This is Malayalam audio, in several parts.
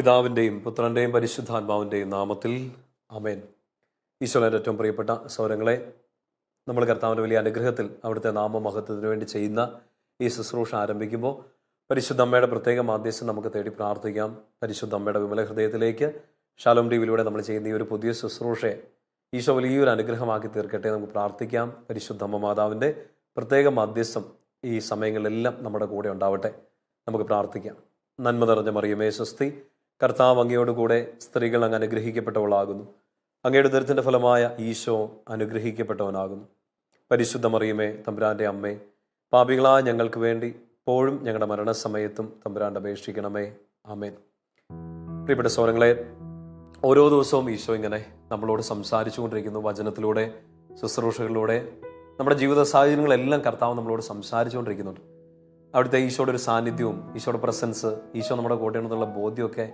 പിതാവിൻ്റെയും പുത്രൻ്റെയും പരിശുദ്ധാത്മാവിൻ്റെയും നാമത്തിൽ ആമേൻ. ഈശോയുടെ ഏറ്റവും പ്രിയപ്പെട്ട സൗരങ്ങളെ, നമ്മൾ കർത്താവിൻ്റെ വലിയ അനുഗ്രഹത്തിൽ അവിടുത്തെ നാമമഹത്വത്തിന് വേണ്ടി ചെയ്യുന്ന ഈ ശുശ്രൂഷ ആരംഭിക്കുമ്പോൾ പരിശുദ്ധ അമ്മയുടെ പ്രത്യേക മാധ്യസ്ഥം നമുക്ക് തേടി പ്രാർത്ഥിക്കാം. പരിശുദ്ധ അമ്മയുടെ വിമല ഹൃദയത്തിലേക്ക് ഷാലോം ടിവിയിലൂടെ നമ്മൾ ചെയ്യുന്ന ഈ ഒരു പുതിയ ശുശ്രൂഷയെ ഈശോ വലിയൊരു അനുഗ്രഹമാക്കി തീർക്കട്ടെ. നമുക്ക് പ്രാർത്ഥിക്കാം. പരിശുദ്ധ അമ്മ മാതാവിൻ്റെ പ്രത്യേക മാധ്യസ്ഥം ഈ സമയങ്ങളിലെല്ലാം നമ്മുടെ കൂടെ ഉണ്ടാവട്ടെ. നമുക്ക് പ്രാർത്ഥിക്കാം. നന്മ നിറഞ്ഞ മറിയമേ സ്വസ്തി, കർത്താവ് അങ്ങയോടുകൂടെ സ്ത്രീകൾ അങ്ങ് അനുഗ്രഹിക്കപ്പെട്ടവളാകുന്നു. അങ്ങയുടെ ഉദരത്തിൻ്റെ ഫലമായ ഈശോ അനുഗ്രഹിക്കപ്പെട്ടവനാകുന്നു. പരിശുദ്ധ മറിയമേ തമ്പുരാൻ്റെ അമ്മേ, പാപികളായ ഞങ്ങൾക്ക് വേണ്ടി ഇപ്പോഴും ഞങ്ങളുടെ മരണസമയത്തും തമ്പുരാൻ്റെ അപേക്ഷിക്കണമേ. ആമേൻ. പ്രിയപ്പെട്ട സഹോദരങ്ങളെ, ഓരോ ദിവസവും ഈശോ ഇങ്ങനെ നമ്മളോട് സംസാരിച്ചു കൊണ്ടിരിക്കുന്നു. വചനത്തിലൂടെ, ശുശ്രൂഷകളിലൂടെ, നമ്മുടെ ജീവിത സാഹചര്യങ്ങളെല്ലാം കർത്താവ് നമ്മളോട് സംസാരിച്ചു കൊണ്ടിരിക്കുന്നുണ്ട്. അവിടുത്തെ ഈശോയുടെ ഒരു സാന്നിധ്യവും ഈശോയുടെ പ്രസൻസ്, ഈശോ നമ്മുടെ കൂടെയാണെന്നുള്ള ബോധ്യമൊക്കെ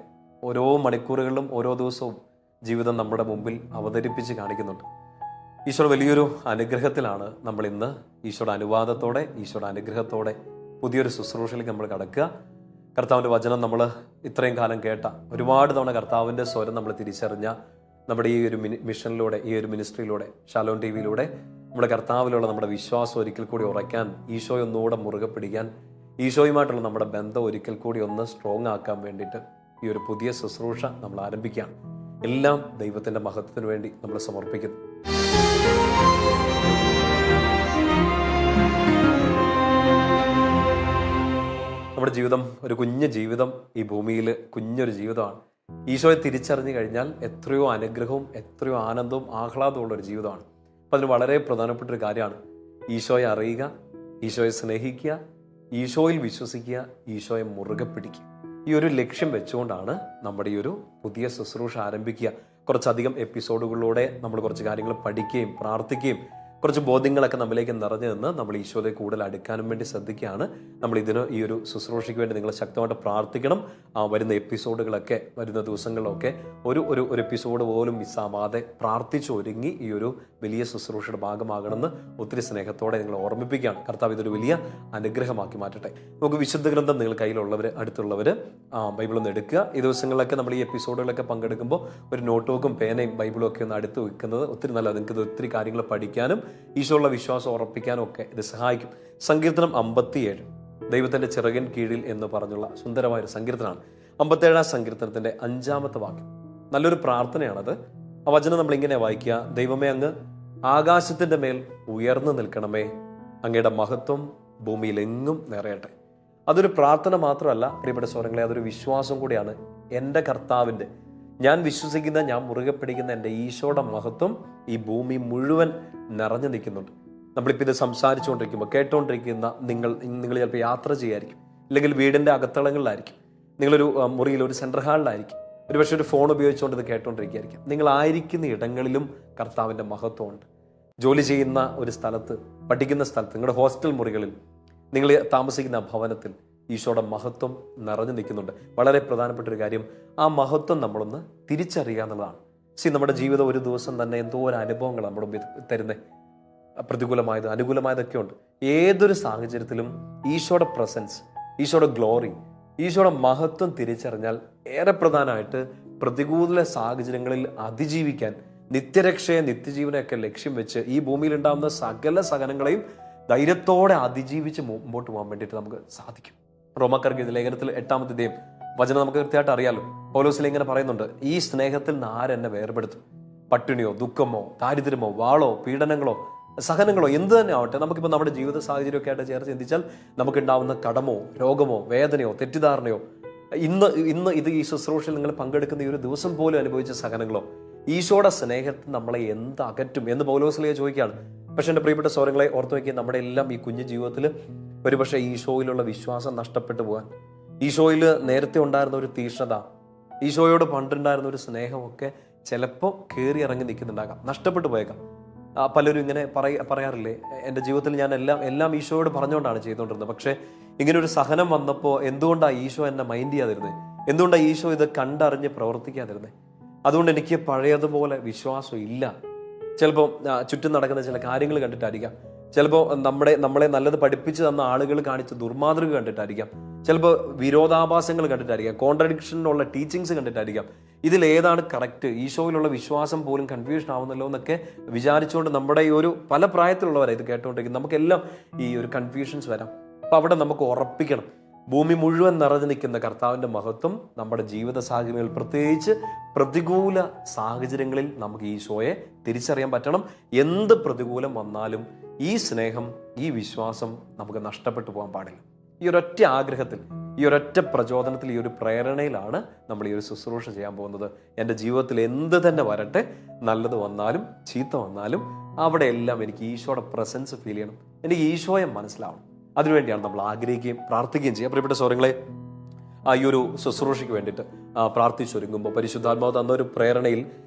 ഓരോ മണിക്കൂറുകളിലും ഓരോ ദിവസവും ജീവിതം നമ്മുടെ മുമ്പിൽ അവതരിപ്പിച്ച് കാണിക്കുന്നുണ്ട്. ഈശോയുടെ വലിയൊരു അനുഗ്രഹത്തിലാണ് നമ്മൾ ഇന്ന് ഈശോയുടെ അനുവാദത്തോടെ, ഈശോയുടെ അനുഗ്രഹത്തോടെ പുതിയൊരു ശുശ്രൂഷയിലേക്ക് നമ്മൾ കടക്കുക. കർത്താവിൻ്റെ വചനം നമ്മൾ ഇത്രയും കാലം കേട്ട, ഒരുപാട് തവണ കർത്താവിൻ്റെ സ്വരം നമ്മൾ തിരിച്ചറിഞ്ഞ നമ്മുടെ ഈ ഒരു മിഷനിലൂടെ, ഈ ഒരു മിനിസ്ട്രിയിലൂടെ, ഷാലോം ടി വിയിലൂടെ നമ്മുടെ കർത്താവിലുള്ള നമ്മുടെ വിശ്വാസം ഒരിക്കൽ കൂടി ഉറയ്ക്കാൻ, ഈശോയെ ഒന്നുകൂടെ മുറുകെ പിടിക്കാൻ, ഈശോയുമായിട്ടുള്ള നമ്മുടെ ബന്ധം ഒരിക്കൽ കൂടി ഒന്ന് സ്ട്രോങ് ആക്കാൻ വേണ്ടിയിട്ട് ഈ ഒരു പുതിയ ശുശ്രൂഷ നമ്മൾ ആരംഭിക്കുകയാണ്. എല്ലാം ദൈവത്തിൻ്റെ മഹത്വത്തിന് വേണ്ടി നമ്മൾ സമർപ്പിക്കുന്നു. നമ്മുടെ ജീവിതം ഒരു കുഞ്ഞു ജീവിതം, ഈ ഭൂമിയിൽ കുഞ്ഞൊരു ജീവിതമാണ്. ഈശോയെ തിരിച്ചറിഞ്ഞു കഴിഞ്ഞാൽ എത്രയോ അനുഗ്രഹവും എത്രയോ ആനന്ദവും ആഹ്ലാദവും ഉള്ളൊരു ജീവിതമാണ്. അപ്പം അതിന് വളരെ പ്രധാനപ്പെട്ടൊരു കാര്യമാണ് ഈശോയെ അറിയുക, ഈശോയെ സ്നേഹിക്കുക, ഈശോയിൽ വിശ്വസിക്കുക, ഈശോയെ മുറുകെ പിടിക്കുക. ഈ ഒരു ലക്ഷ്യം വെച്ചുകൊണ്ടാണ് നമ്മുടെ ഈ ഒരു പുതിയ ശുശ്രൂഷ ആരംഭിക്കുക. കുറച്ചധികം എപ്പിസോഡുകളിലൂടെ നമ്മൾ കുറച്ച് കാര്യങ്ങൾ പഠിക്കുകയും പ്രാർത്ഥിക്കുകയും കുറച്ച് ബോധ്യങ്ങളൊക്കെ നമ്മിലേക്ക് നിറഞ്ഞു നിന്ന് നമ്മൾ ഈശോയെ കൂടുതൽ അടുക്കാനും വേണ്ടി ശ്രദ്ധിക്കുകയാണ്. നമ്മൾ ഈ ഒരു ശുശ്രൂഷയ്ക്ക് വേണ്ടി നിങ്ങൾ ശക്തമായിട്ട് പ്രാർത്ഥിക്കണം. വരുന്ന എപ്പിസോഡുകളൊക്കെ, വരുന്ന ദിവസങ്ങളിലൊക്കെ ഒരു എപ്പിസോഡ് പോലും മിസ്സാവാതെ പ്രാർത്ഥിച്ചൊരുങ്ങി ഈ ഒരു വലിയ ശുശ്രൂഷയുടെ ഭാഗമാകണമെന്ന് ഒത്തിരി സ്നേഹത്തോടെ നിങ്ങൾ ഓർമ്മിപ്പിക്കുകയാണ്. കർത്താവ് ഇതൊരു വലിയ അനുഗ്രഹമാക്കി മാറ്റട്ടെ. നമുക്ക് വിശുദ്ധ ഗ്രന്ഥം നിങ്ങൾ കയ്യിലുള്ളവർ, അടുത്തുള്ളവർ ബൈബിളൊന്ന് എടുക്കുക. ഈ ദിവസങ്ങളിലൊക്കെ നമ്മൾ ഈ എപ്പിസോഡുകളൊക്കെ പങ്കെടുക്കുമ്പോൾ ഒരു നോട്ട് ബുക്കും പേനയും ബൈബിളും ഒക്കെ ഒന്ന് അടുത്ത് വെക്കുന്നത് ഒത്തിരി നല്ലത്. നിങ്ങൾക്ക് ഇത് ഒത്തിരി കാര്യങ്ങൾ പഠിക്കാനും ഈശോയുള്ള വിശ്വാസം ഉറപ്പിക്കാനും ഒക്കെ ഇത് സഹായിക്കും. സങ്കീർത്തനം 57, ദൈവത്തിൻ്റെ ചിറകിൻ കീഴിൽ എന്ന് പറഞ്ഞുള്ള സുന്ദരമായൊരു സങ്കീർത്തനമാണ്. 57 സങ്കീർത്തനത്തിൻ്റെ 5-ാമത്തെ വാക്യം നല്ലൊരു പ്രാർത്ഥനയാണത്. ആ വചനം നമ്മൾ ഇങ്ങനെ വായിക്കുക: ദൈവമേ, അങ്ങ് ആകാശത്തിൻ്റെ മേൽ ഉയർന്നു നിൽക്കണമേ, അങ്ങയുടെ മഹത്വം ഭൂമിയിൽ എങ്ങും നിറയട്ടെ. അതൊരു പ്രാർത്ഥന മാത്രമല്ല പ്രിയപ്പെട്ട സഹോദരങ്ങളെ, അതൊരു വിശ്വാസം കൂടിയാണ്. എൻ്റെ കർത്താവിൻ്റെ, ഞാൻ വിശ്വസിക്കുന്ന, ഞാൻ മുറുകെ പിടിക്കുന്ന എൻ്റെ ഈശോയുടെ മഹത്വം ഈ ഭൂമി മുഴുവൻ നിറഞ്ഞു നിൽക്കുന്നുണ്ട്. നമ്മളിപ്പോൾ ഇത് സംസാരിച്ചുകൊണ്ടിരിക്കുമ്പോൾ കേട്ടുകൊണ്ടിരിക്കുന്ന നിങ്ങൾ ചിലപ്പോൾ യാത്ര ചെയ്യായിരിക്കും, അല്ലെങ്കിൽ വീടിൻ്റെ അകത്തളങ്ങളിലായിരിക്കും, നിങ്ങളൊരു മുറിയിൽ ഒരു സെൻട്രൽ ഹാളിലായിരിക്കും, ഒരു പക്ഷേ ഒരു ഫോൺ ഉപയോഗിച്ചുകൊണ്ട് ഇത് കേട്ടുകൊണ്ടിരിക്കുകയായിരിക്കും. നിങ്ങളായിരിക്കുന്ന ഇടങ്ങളിലും കർത്താവിൻ്റെ മഹത്വമുണ്ട്. ജോലി ചെയ്യുന്ന ഒരു സ്ഥലത്ത്, പഠിക്കുന്ന സ്ഥലത്ത്, നിങ്ങളുടെ ഹോസ്റ്റൽ മുറികളിൽ, നിങ്ങൾ താമസിക്കുന്ന ഭവനത്തിൽ ഈശോയുടെ മഹത്വം നിറഞ്ഞു നിൽക്കുന്നുണ്ട്. വളരെ പ്രധാനപ്പെട്ട ഒരു കാര്യം, ആ മഹത്വം നമ്മളൊന്ന് തിരിച്ചറിയുക എന്നുള്ളതാണ്. നമ്മുടെ ജീവിതം ഒരു ദിവസം തന്നെ എന്തോ ഒരു അനുഭവങ്ങൾ നമ്മുടെ മുമ്പിൽ തരുന്നത്, പ്രതികൂലമായത് അനുകൂലമായതൊക്കെ ഉണ്ട്. ഏതൊരു സാഹചര്യത്തിലും ഈശോയുടെ പ്രസൻസ്, ഈശോയുടെ ഗ്ലോറി, ഈശോയുടെ മഹത്വം തിരിച്ചറിഞ്ഞാൽ ഏറെ പ്രധാനമായിട്ട് പ്രതികൂല സാഹചര്യങ്ങളിൽ അതിജീവിക്കാൻ, നിത്യരക്ഷയെ നിത്യജീവനെയൊക്കെ ലക്ഷ്യം വെച്ച് ഈ ഭൂമിയിൽ ഉണ്ടാകുന്ന സകല സഹനങ്ങളെയും ധൈര്യത്തോടെ അതിജീവിച്ച് മുമ്പോട്ട് പോകാൻ വേണ്ടിയിട്ട് നമുക്ക് സാധിക്കും. റോമാക്കാർക്ക് ലേഖനത്തിൽ 8-ാമത്തെ അധ്യായം വചനം നമുക്ക് കൃത്യമായിട്ട് അറിയാലോ. പൗലോസിൽ ഇങ്ങനെ പറയുന്നുണ്ട്: ഈ സ്നേഹത്തിൽ നിന്ന് ആരെന്നെ വേർപെടുത്തും? പട്ടിണിയോ, ദുഃഖമോ, ദാരിദ്ര്യമോ, വാളോ, പീഡനങ്ങളോ, സഹനങ്ങളോ, എന്ത് തന്നെ ആവട്ടെ. നമുക്കിപ്പോൾ നമ്മുടെ ജീവിത സാഹചര്യമൊക്കെ ആയിട്ട് ചേർത്ത് ചിന്തിച്ചാൽ നമുക്കുണ്ടാവുന്ന കടമോ, രോഗമോ, വേദനയോ, തെറ്റിദ്ധാരണയോ, ഇന്ന് ഇത് ഈ ശുശ്രൂഷയിൽ നിങ്ങൾ പങ്കെടുക്കുന്ന ഈ ഒരു ദിവസം പോലും അനുഭവിച്ച സഹനങ്ങളോ, ഈശോയുടെ സ്നേഹത്തിൽ നമ്മളെ എന്ത് അകറ്റും എന്ന് പൗലോസിലേക്ക് ചോദിക്കുകയാണ്. പക്ഷെ എൻ്റെ പ്രിയപ്പെട്ട സഹോദരങ്ങളെ, ഓർത്ത് വയ്ക്കുക, നമ്മുടെ എല്ലാം ഈ കുഞ്ഞു ജീവിതത്തിൽ ഒരുപക്ഷെ ഈശോയിലുള്ള വിശ്വാസം നഷ്ടപ്പെട്ടു പോകാൻ, ഈശോയിൽ നേരത്തെ ഉണ്ടായിരുന്ന ഒരു തീഷ്ണത, ഈശോയോട് പണ്ടുണ്ടായിരുന്ന ഒരു സ്നേഹമൊക്കെ ചിലപ്പോൾ കയറി ഇറങ്ങി നിൽക്കുന്നുണ്ടാകാം, നഷ്ടപ്പെട്ടു പോയേക്കാം. പലരും ഇങ്ങനെ പറയാറില്ലേ, എൻ്റെ ജീവിതത്തിൽ ഞാൻ എല്ലാം ഈശോയോട് പറഞ്ഞുകൊണ്ടാണ് ചെയ്തുകൊണ്ടിരുന്നത്, പക്ഷേ ഇങ്ങനെ ഒരു സഹനം വന്നപ്പോൾ എന്തുകൊണ്ടാണ് ഈശോ എന്നെ മൈൻഡ് ചെയ്യാതിരുന്നത്? എന്തുകൊണ്ടാണ് ഈശോ ഇത് കണ്ടറിഞ്ഞ് പ്രവർത്തിക്കാതിരുന്നത്? അതുകൊണ്ട് എനിക്ക് പഴയതുപോലെ വിശ്വാസം ഇല്ല. ചിലപ്പോൾ ചുറ്റും നടക്കുന്ന ചില കാര്യങ്ങൾ കണ്ടിട്ടായിരിക്കാം, ചിലപ്പോൾ നമ്മളെ നല്ലത് പഠിപ്പിച്ചു തന്ന ആളുകൾ കാണിച്ച ദുർമാതൃക കണ്ടിട്ടായിരിക്കാം, ചിലപ്പോൾ വിരോധാഭാസങ്ങൾ കണ്ടിട്ടായിരിക്കാം, കോൺട്രഡിക്ഷനുള്ള ടീച്ചിങ്സ് കണ്ടിട്ടായിരിക്കാം. ഇതിലേതാണ് കറക്റ്റ്, ഈശോയിലുള്ള വിശ്വാസം പോലും കൺഫ്യൂഷൻ ആവുന്നല്ലോ എന്നൊക്കെ വിചാരിച്ചുകൊണ്ട് നമ്മുടെ ഈ ഒരു പല പ്രായത്തിലുള്ളവരെ ഇത് കേട്ടുകൊണ്ടിരിക്കും, നമുക്കെല്ലാം ഈ ഒരു കൺഫ്യൂഷൻസ് വരാം. അപ്പം അവിടെ നമുക്ക് ഉറപ്പിക്കണം, ഭൂമി മുഴുവൻ നിറഞ്ഞു നിൽക്കുന്ന കർത്താവിൻ്റെ മഹത്വം നമ്മുടെ ജീവിത സാഹചര്യങ്ങളിൽ, പ്രത്യേകിച്ച് പ്രതികൂല സാഹചര്യങ്ങളിൽ നമുക്ക് ഈശോയെ തിരിച്ചറിയാൻ പറ്റണം. എന്ത് പ്രതികൂലം വന്നാലും ഈ സ്നേഹം, ഈ വിശ്വാസം നമുക്ക് നഷ്ടപ്പെട്ടു പോകാൻ പാടില്ല. ഈ ഒരൊറ്റ ആഗ്രഹത്തിൽ, ഈ ഒരൊറ്റ പ്രചോദനത്തിൽ, ഈ ഒരു പ്രേരണയിലാണ് നമ്മൾ ഈ ഒരു ശുശ്രൂഷ ചെയ്യാൻ പോകുന്നത്. എൻ്റെ ജീവിതത്തിൽ എന്ത് തന്നെ വരട്ടെ, നല്ലത് വന്നാലും ചീത്ത വന്നാലും അവിടെ എല്ലാം എനിക്ക് ഈശോയുടെ പ്രസൻസ് ഫീൽ ചെയ്യണം, എനിക്ക് ഈശോയെ മനസ്സിലാവണം. അതിനുവേണ്ടിയാണ് നമ്മൾ ആഗ്രഹിക്കുകയും പ്രാർത്ഥിക്കുകയും ചെയ്യുക. പ്രിയപ്പെട്ട സഹോദരങ്ങളെ, ഈ ഒരു ശുശ്രൂഷയ്ക്ക് വേണ്ടിയിട്ട് പ്രാർത്ഥിച്ചൊരുങ്ങുമ്പോൾ പരിശുദ്ധാത്മാവ് തന്ന ഒരു പ്രേരണയിൽ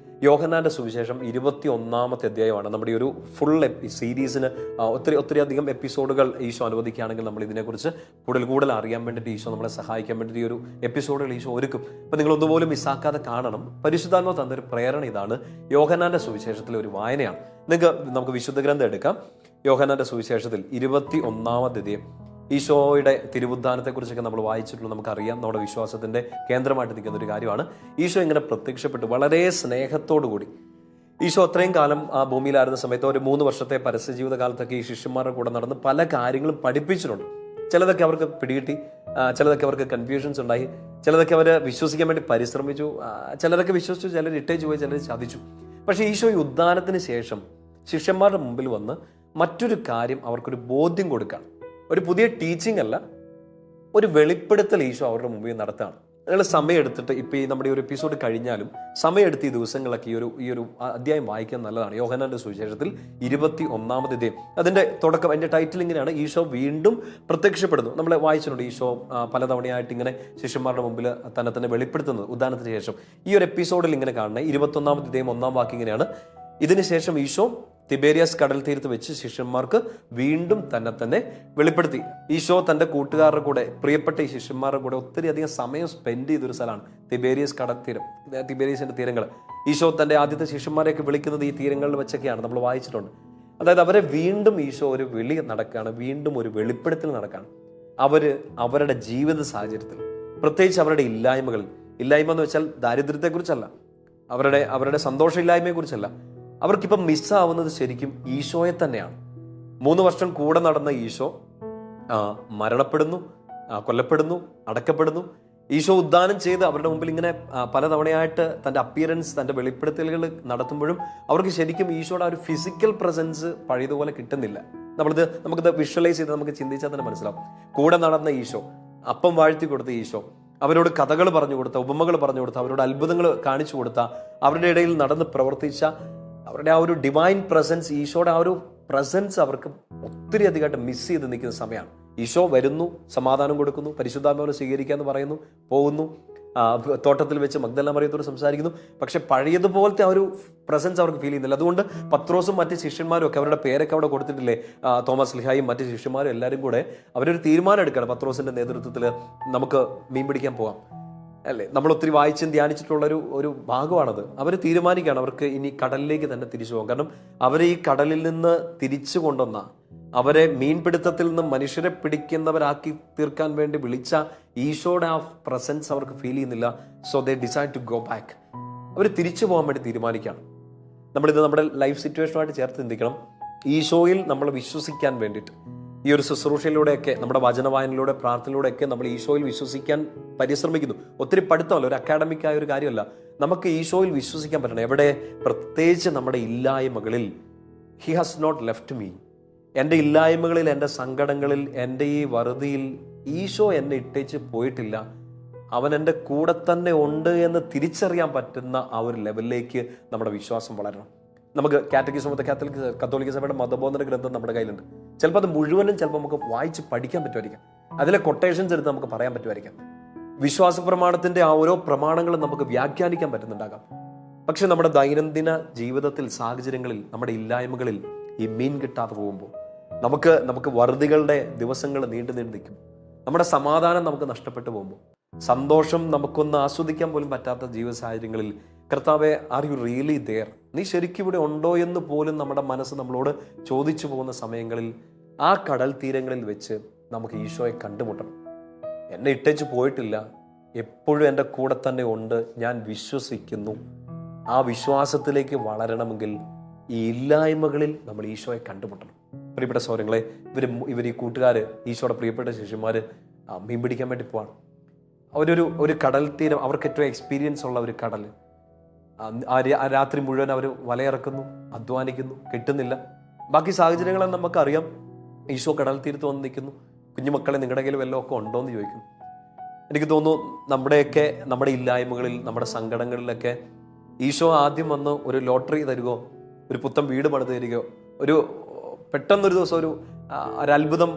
യോഹന്നാന്റെ സുവിശേഷം 21-ാമത്തെ അധ്യായമാണ്. നമ്മുടെ ഈ ഒരു ഫുൾ സീരീസിന് ഒത്തിരി അധികം എപ്പിസോഡുകൾ ഈശോ അനുവദിക്കുകയാണെങ്കിൽ നമ്മൾ ഇതിനെക്കുറിച്ച് കൂടുതൽ അറിയാൻ വേണ്ടിയിട്ട്, ഈശോ നമ്മളെ സഹായിക്കാൻ വേണ്ടിയിട്ട് ഈ ഒരു എപ്പിസോഡുകൾ ഈശോ ഒരുക്കും. അപ്പം നിങ്ങൾ ഒന്നുപോലും മിസ്സാക്കാതെ കാണണം. പരിശുദ്ധാത്മാവ് തന്നൊരു പ്രേരണ ഇതാണ്. യോഹന്നാന്റെ സുവിശേഷത്തിലെ ഒരു വായനയാണ്. നമുക്ക് വിശുദ്ധ ഗ്രന്ഥം എടുക്കാം. യോഹന്നാന്റെ സുവിശേഷത്തിൽ 21-ാമത്തെ അധ്യായം, ഈശോയുടെ തിരുവുദ്ധാനത്തെക്കുറിച്ചൊക്കെ നമ്മൾ വായിച്ചിട്ടുള്ള നമുക്കറിയാം. നമ്മുടെ വിശ്വാസത്തിന്റെ കേന്ദ്രമായിട്ട് നിൽക്കുന്ന ഒരു കാര്യമാണ്. ഈശോ ഇങ്ങനെ പ്രത്യക്ഷപ്പെട്ടു വളരെ സ്നേഹത്തോടു കൂടി. ഈശോ അത്രയും കാലം ആ ഭൂമിയിലായിരുന്ന സമയത്ത് ഒരു 3 വർഷത്തെ പരസ്യജീവിത കാലത്തൊക്കെ ഈ ശിഷ്യന്മാരുടെ കൂടെ നടന്ന് പല കാര്യങ്ങളും പഠിപ്പിച്ചിട്ടുണ്ട്. ചിലതൊക്കെ അവർക്ക് പിടികിട്ടി, ചിലതൊക്കെ അവർക്ക് കൺഫ്യൂഷൻസ് ഉണ്ടായി, ചിലതൊക്കെ അവർ വിശ്വസിക്കാൻ വേണ്ടി പരിശ്രമിച്ചു, ചിലരൊക്കെ വിശ്വസിച്ചു, ചിലർ ഇട്ടേച്ചു പോയി, ചിലർ ചതിച്ചു. പക്ഷേ ഈശോ ഈ ഉദ്ധാനത്തിന് ശേഷം ശിഷ്യന്മാരുടെ മുമ്പിൽ വന്ന് മറ്റൊരു കാര്യം അവർക്കൊരു ബോധ്യം കൊടുക്കുകയാണ്. ഒരു പുതിയ ടീച്ചിങ് അല്ല, ഒരു വെളിപ്പെടുത്തൽ ഈശോ അവരുടെ മുമ്പിൽ നടത്തുകയാണ്. നിങ്ങൾ സമയമെടുത്തിട്ട് ഇപ്പോൾ ഈ നമ്മുടെ ഒരു എപ്പിസോഡ് കഴിഞ്ഞാലും സമയമെടുത്ത് ഈ ദിവസങ്ങളൊക്കെ ഈ ഒരു അധ്യായം വായിക്കാൻ നല്ലതാണ്. യോഹന്നാന്റെ സുവിശേഷത്തിൽ 21-ാമത്തെ അധ്യായം, അതിന്റെ തുടക്കം, അതിന്റെ ടൈറ്റിൽ ഇങ്ങനെയാണ്: ഈശോ വീണ്ടും പ്രത്യക്ഷപ്പെടുന്നു. നമ്മൾ വായിച്ചിട്ടുണ്ട് ഈശോ പലതവണയായിട്ട് ഇങ്ങനെ ശിഷ്യന്മാരുടെ മുമ്പിൽ തന്നെ വെളിപ്പെടുത്തുന്നത് ഉദ്ധാനത്തിന് ശേഷം. ഈ ഒരു എപ്പിസോഡിൽ ഇങ്ങനെ കാണുന്നത് 21-ാമത്തെ അധ്യായം 1-ാം വാക്യം ഇങ്ങനെയാണ്: ഇതിനുശേഷം ഈശോ തിബേരിയസ് കടൽ തീരത്ത് വെച്ച് ശിഷ്യന്മാർക്ക് വീണ്ടും തന്നെ വെളിപ്പെടുത്തി. ഈശോ തൻ്റെ കൂട്ടുകാരുടെ കൂടെ, പ്രിയപ്പെട്ട ഈ ശിഷ്യന്മാരുടെ കൂടെ ഒത്തിരി അധികം സമയം സ്പെൻഡ് ചെയ്തൊരു സ്ഥലമാണ് തിബേരിയസ് കടൽ തീരം, തിബേരിയസിന്റെ തീരങ്ങൾ. ഈശോ തൻ്റെ ആദ്യത്തെ ശിഷ്യന്മാരെയൊക്കെ വിളിക്കുന്നത് ഈ തീരങ്ങളിൽ വെച്ചൊക്കെയാണ്, നമ്മൾ വായിച്ചിട്ടുണ്ട്. അതായത് അവരെ വീണ്ടും ഈശോ ഒരു വിളി നടക്കുകയാണ്, വീണ്ടും ഒരു വെളിപ്പെടുത്തൽ നടക്കുകയാണ്. അവരുടെ ജീവിത സാഹചര്യത്തിൽ, പ്രത്യേകിച്ച് അവരുടെ ഇല്ലായ്മകളിൽ, ഇല്ലായ്മ എന്ന് വെച്ചാൽ ദാരിദ്ര്യത്തെക്കുറിച്ചല്ല, അവരുടെ സന്തോഷമില്ലായ്മയെക്കുറിച്ചല്ല, അവർക്കിപ്പം മിസ്സാവുന്നത് ശരിക്കും ഈശോയെ തന്നെയാണ്. 3 വർഷം കൂടെ നടന്ന ഈശോ മരണപ്പെടുന്നു, കൊല്ലപ്പെടുന്നു, അടക്കപ്പെടുന്നു. ഈശോ ഉദ്ധാനം ചെയ്ത് അവരുടെ മുമ്പിൽ ഇങ്ങനെ പലതവണയായിട്ട് തൻ്റെ അപ്പിയറൻസ്, തൻ്റെ വെളിപ്പെടുത്തലുകൾ നടത്തുമ്പോഴും അവർക്ക് ശരിക്കും ഈശോയുടെ ആ ഒരു ഫിസിക്കൽ പ്രസൻസ് പഴയതുപോലെ കിട്ടുന്നില്ല. നമുക്കിത് വിഷ്വലൈസ് ചെയ്ത് നമുക്ക് ചിന്തിച്ചാൽ തന്നെ മനസ്സിലാവും. കൂടെ നടന്ന ഈശോ, അപ്പം വാഴ്ത്തി കൊടുത്ത ഈശോ, അവരോട് കഥകൾ പറഞ്ഞു കൊടുത്ത, ഉപമകൾ പറഞ്ഞു കൊടുത്ത, അവരോട് അത്ഭുതങ്ങൾ കാണിച്ചു കൊടുത്ത, അവരുടെ ഇടയിൽ നടന്ന് പ്രവർത്തിച്ച അവരുടെ ആ ഒരു ഡിവൈൻ പ്രസൻസ്, ഈശോയുടെ ആ ഒരു പ്രസൻസ് അവർക്ക് ഒത്തിരി അധികമായിട്ട് മിസ് ചെയ്ത് നിൽക്കുന്ന സമയമാണ്. ഈശോ വരുന്നു, സമാധാനം കൊടുക്കുന്നു, പരിശുദ്ധാത്മാവിനെ സ്വീകരിക്കാമെന്ന് പറയുന്നു, പോകുന്നു, തോട്ടത്തിൽ വെച്ച് മഗ്ദല മറിയത്തോട് സംസാരിക്കുന്നു. പക്ഷെ പഴയതുപോലത്തെ ആ ഒരു പ്രസൻസ് അവർക്ക് ഫീൽ ചെയ്യുന്നില്ല. അതുകൊണ്ട് പത്രോസും മറ്റ് ശിഷ്യന്മാരും ഒക്കെ, അവരുടെ പേരൊക്കെ അവിടെ കൊടുത്തിട്ടില്ലേ, തോമസ് ലിഹായും മറ്റ് ശിഷ്യന്മാരും എല്ലാവരും കൂടെ അവരൊരു തീരുമാനം എടുക്കുകയാണ്. പത്രോസിന്റെ നേതൃത്വത്തിൽ നമുക്ക് മീൻ പിടിക്കാൻ പോകാം, അല്ലേ? നമ്മൾ ഒത്തിരി വായിച്ചും ധ്യാനിച്ചിട്ടുള്ള ഒരു ഭാഗമാണത്. അവർ തീരുമാനിക്കുകയാണ് അവർക്ക് ഇനി കടലിലേക്ക് തന്നെ തിരിച്ചു പോകാം. കാരണം അവരെ ഈ കടലിൽ നിന്ന് തിരിച്ചു കൊണ്ടുവന്ന, അവരെ മീൻപിടുത്തത്തിൽ നിന്ന് മനുഷ്യരെ പിടിക്കുന്നവരാക്കി തീർക്കാൻ വേണ്ടി വിളിച്ച ഈശോയുടെ ആ പ്രസൻസ് അവർക്ക് ഫീൽ ചെയ്യുന്നില്ല. So they decide to go back. അവർ തിരിച്ചു പോകാൻ വേണ്ടി തീരുമാനിക്കുകയാണ്. നമ്മളിത് നമ്മുടെ ലൈഫ് സിറ്റുവേഷനുമായിട്ട് ചേർത്ത് ചിന്തിക്കണം. ഈശോയിൽ നമ്മൾ വിശ്വസിക്കാൻ വേണ്ടിയിട്ട് ഈ ഒരു ശുശ്രൂഷയിലൂടെയൊക്കെ, നമ്മുടെ വചനവായനയിലൂടെ, പ്രാർത്ഥനയിലൂടെയൊക്കെ നമ്മൾ ഈശോയിൽ വിശ്വസിക്കാൻ പരിശ്രമിക്കുന്നു. ഒത്തിരി പഠിത്തമല്ല, ഒരു അക്കാഡമിക് ആയ ഒരു കാര്യമല്ല. നമുക്ക് ഈശോയിൽ വിശ്വസിക്കാൻ പറ്റണം. എവിടെ? പ്രത്യേകിച്ച് നമ്മുടെ ഇല്ലായ്മകളിൽ. He has not left me. എൻ്റെ ഇല്ലായ്മകളിൽ, എൻ്റെ സങ്കടങ്ങളിൽ, എൻ്റെ ഈ വറുതിയിൽ ഈശോ എന്നെ ഇട്ടേച്ച് പോയിട്ടില്ല. അവൻ എൻ്റെ കൂടെ തന്നെ ഉണ്ട് എന്ന് തിരിച്ചറിയാൻ പറ്റുന്ന ആ ഒരു ലെവലിലേക്ക് നമ്മുടെ വിശ്വാസം വളരണം. നമുക്ക് കാറ്റഗിസം ഓഫ് ദ കത്തോലിക്ക സഭയുടെ മതബോധന ഗ്രന്ഥം നമ്മുടെ കയ്യിലുണ്ട്. ചിലപ്പോൾ അത് മുഴുവനും ചിലപ്പോൾ നമുക്ക് വായിച്ച് പഠിക്കാൻ പറ്റുമായിരിക്കാം. അതിലെ കൊട്ടേഷൻസ് എടുത്ത് നമുക്ക് പറയാൻ പറ്റുമായിരിക്കാം. വിശ്വാസ പ്രമാണത്തിന്റെ ആ ഓരോ പ്രമാണങ്ങളും നമുക്ക് വ്യാഖ്യാനിക്കാൻ പറ്റുന്നുണ്ടാകാം. പക്ഷെ നമ്മുടെ ദൈനംദിന ജീവിതത്തിൽ, സാഹചര്യങ്ങളിൽ, നമ്മുടെ ഇല്ലായ്മകളിൽ ഈ മീൻ കിട്ടാതെ പോകുമ്പോൾ നമുക്ക് വറുതികളുടെ ദിവസങ്ങൾ നീണ്ടു നിൽക്കും. നമ്മുടെ സമാധാനം നമുക്ക് നഷ്ടപ്പെട്ടു പോകുമ്പോൾ, സന്തോഷം നമുക്കൊന്ന് ആസ്വദിക്കാൻ പോലും പറ്റാത്ത ജീവിത സാഹചര്യങ്ങളിൽ, കർത്താവെ, ആർ യു റിയലി ദെയർ? നീ ശരിക്കും ഇവിടെ ഉണ്ടോ എന്ന് പോലും നമ്മുടെ മനസ്സ് നമ്മളോട് ചോദിച്ചു പോകുന്ന സമയങ്ങളിൽ, ആ കടൽ തീരങ്ങളിൽ വെച്ച് നമുക്ക് ഈശോയെ കണ്ടുമുട്ടണം. എന്നെ ഇട്ടേച്ച് പോയിട്ടില്ല, എപ്പോഴും എൻ്റെ കൂടെ തന്നെ ഉണ്ട്, ഞാൻ വിശ്വസിക്കുന്നു. ആ വിശ്വാസത്തിലേക്ക് വളരണമെങ്കിൽ ഈ ഇല്ലായ്മകളിൽ നമ്മൾ ഈശോയെ കണ്ടുമുട്ടണം. പ്രിയപ്പെട്ട സഹോദരങ്ങളെ, ഇവർ ഈ കൂട്ടുകാർ, ഈശോയുടെ പ്രിയപ്പെട്ട ശിഷ്യന്മാർ മീൻ പിടിക്കാൻ വേണ്ടി പോവാണ്. ഒരു കടൽ തീരം, അവർക്ക് ഏറ്റവും എക്സ്പീരിയൻസ് ഉള്ള ഒരു കടൽ. ആ രാത്രി മുഴുവൻ അവർ വലയിറക്കുന്നു, അധ്വാനിക്കുന്നു, കിട്ടുന്നില്ല. ബാക്കി സാഹചര്യങ്ങളെല്ലാം നമുക്കറിയാം. ഈശോ കടൽ തീരത്ത് വന്ന് നിൽക്കുന്നു. കുഞ്ഞുമക്കളെ, നിങ്ങളുടെ കയ്യിൽ വല്ലതും ഒക്കെ ഉണ്ടോ എന്ന് ചോദിക്കുന്നു. എനിക്ക് തോന്നുന്നു നമ്മുടെ ഇല്ലായ്മകളിൽ, നമ്മുടെ സങ്കടങ്ങളിലൊക്കെ ഈശോ ആദ്യം വന്ന് ഒരു ലോട്ടറി തരുകയോ, ഒരു പുത്തൻ വീട് പണിത് തരികയോ, പെട്ടെന്നൊരു ദിവസം ഒരു അത്ഭുതം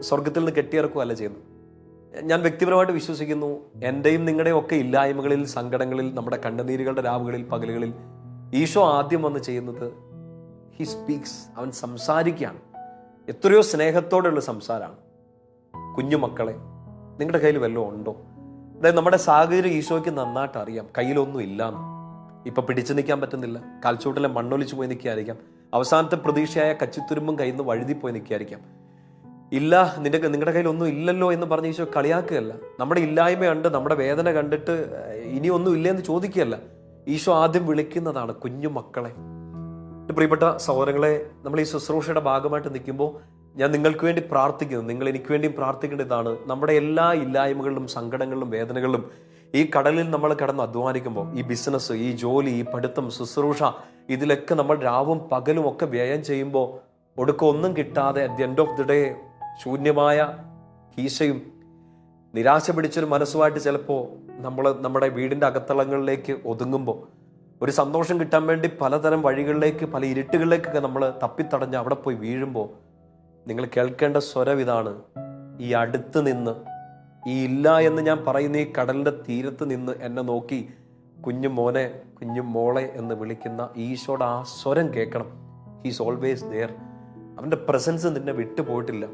സ്വർഗത്തിൽ നിന്ന് കെട്ടിയിറക്കുകയല്ല ചെയ്യുന്നു. ഞാൻ വ്യക്തിപരമായിട്ട് വിശ്വസിക്കുന്നു, എൻ്റെയും നിങ്ങളുടെയും ഒക്കെ ഇല്ലായ്മകളിൽ, സങ്കടങ്ങളിൽ, നമ്മുടെ കണ്ണുനീരുകളുടെ രാവുകളിൽ, പകലുകളിൽ ഈശോ ആദ്യം വന്ന് ചെയ്യുന്നത് ഹി സ്പീക്സ്. അവൻ സംസാരിക്കുകയാണ്. എത്രയോ സ്നേഹത്തോടെയുള്ള സംസാരമാണ്. കുഞ്ഞുമക്കളെ, നിങ്ങളുടെ കയ്യിൽ വല്ലതും ഉണ്ടോ? അതായത് നമ്മുടെ സാഹചര്യം ഈശോയ്ക്ക് നന്നായിട്ട് അറിയാം. കയ്യിലൊന്നും ഇല്ലാന്ന്, ഇപ്പം പിടിച്ചു നിൽക്കാൻ പറ്റുന്നില്ല, കാൽച്ചൂട്ടിലെ മണ്ണൊലിച്ചു പോയി നിൽക്കുകയായിരിക്കാം, അവസാനത്തെ പ്രതീക്ഷയായ കച്ചിത്തുരുമ്പും കയ്യിൽ നിന്ന് വഴുതിപ്പോയി നിൽക്കുകയായിരിക്കാം. ഇല്ല, നിങ്ങളുടെ കയ്യിലൊന്നും ഇല്ലല്ലോ എന്ന് പറഞ്ഞ് ഈശോ കളിയാക്കുകയല്ല. നമ്മുടെ ഇല്ലായ്മയുണ്ട്, നമ്മുടെ വേദന കണ്ടിട്ട് ഇനിയൊന്നും ഇല്ലെന്ന് ചോദിക്കുകയല്ല. ഈശോ ആദ്യം വിളിക്കുന്നതാണ് കുഞ്ഞുമക്കളെ. പ്രിയപ്പെട്ട സഹോദരങ്ങളെ, നമ്മൾ ഈ ശുശ്രൂഷയുടെ ഭാഗമായിട്ട് നിൽക്കുമ്പോൾ ഞാൻ നിങ്ങൾക്ക് വേണ്ടി പ്രാർത്ഥിക്കുന്നു, നിങ്ങൾ എനിക്ക് വേണ്ടിയും പ്രാർത്ഥിക്കേണ്ടതാണ്. നമ്മുടെ എല്ലാ ഇല്ലായ്മകളിലും, സങ്കടങ്ങളിലും, വേദനകളിലും ഈ കടലിൽ നമ്മൾ കിടന്ന് അധ്വാനിക്കുമ്പോൾ, ഈ ബിസിനസ്, ഈ ജോലി, ഈ പഠിത്തം, ശുശ്രൂഷ, ഇതിലൊക്കെ നമ്മൾ രാവും പകലും ഒക്കെ വ്യയം ചെയ്യുമ്പോൾ ഒടുക്കം ഒന്നും കിട്ടാതെ at the end of the day ശൂന്യമായ കീശയും നിരാശ പിടിച്ചൊരു മനസ്സുമായിട്ട് ചിലപ്പോൾ നമ്മുടെ വീടിൻ്റെ അകത്തളങ്ങളിലേക്ക് ഒതുങ്ങുമ്പോൾ, ഒരു സന്തോഷം കിട്ടാൻ വേണ്ടി പലതരം വഴികളിലേക്ക്, പല ഇരുട്ടുകളിലേക്കൊക്കെ നമ്മൾ തപ്പിത്തടഞ്ഞ് അവിടെ പോയി വീഴുമ്പോൾ നിങ്ങൾ കേൾക്കേണ്ട സ്വരം ഇതാണ്. ഈ അടുത്ത് നിന്ന്, ഈ ഇല്ല എന്ന് ഞാൻ പറയുന്ന ഈ കടലിൻ്റെ തീരത്ത് നിന്ന് എന്നെ നോക്കി കുഞ്ഞു മോനെ, കുഞ്ഞു മോളെ എന്ന് വിളിക്കുന്ന ഈശോയുടെ ആ സ്വരം കേൾക്കണം. He's always there. അവൻ്റെ പ്രസൻസ് നിന്നെ വിട്ടുപോയിട്ടില്ല.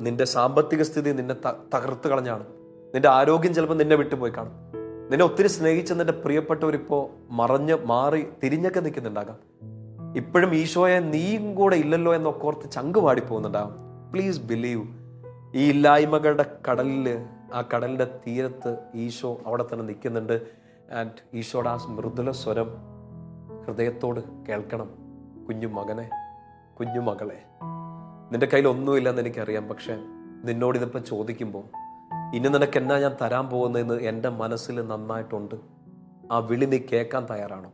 നിന്റെ സാമ്പത്തിക സ്ഥിതി നിന്നെ തകർത്ത് കളഞ്ഞാണ്. നിന്റെ ആരോഗ്യം ചിലപ്പോൾ നിന്നെ വിട്ടുപോയി കാണും. നിന്നെ ഒത്തിരി സ്നേഹിച്ച നിന്റെ പ്രിയപ്പെട്ടവരിപ്പോൾ മാറി തിരിഞ്ഞൊക്കെ നിൽക്കുന്നുണ്ടാകാം. ഇപ്പോഴും ഈശോയെ നീയും കൂടെ ഇല്ലല്ലോ എന്നൊക്കെ ഓർത്ത് ചങ്ക് പാടിപ്പോകുന്നുണ്ടാകും. Please believe. ഈ ഇല്ലായ്മകളുടെ കടലിൽ, ആ കടലിൻ്റെ തീരത്ത് ഈശോ അവിടെ തന്നെ നിൽക്കുന്നുണ്ട്. ആൻഡ് ഈശോയുടെ ആ മൃദുല സ്വരം ഹൃദയത്തോട് കേൾക്കണം. കുഞ്ഞു മകനെ, കുഞ്ഞു മകളെ, നിന്റെ കയ്യിൽ ഒന്നുമില്ലെന്ന് എനിക്കറിയാം. പക്ഷെ നിന്നോടിതിപ്പോൾ ചോദിക്കുമ്പോൾ ഇനി നിനക്ക് എന്നാ ഞാൻ തരാൻ പോകുന്നതെന്ന് എൻ്റെ മനസ്സിൽ നന്നായിട്ടുണ്ട്. ആ വിളി നീ കേൾക്കാൻ തയ്യാറാണോ?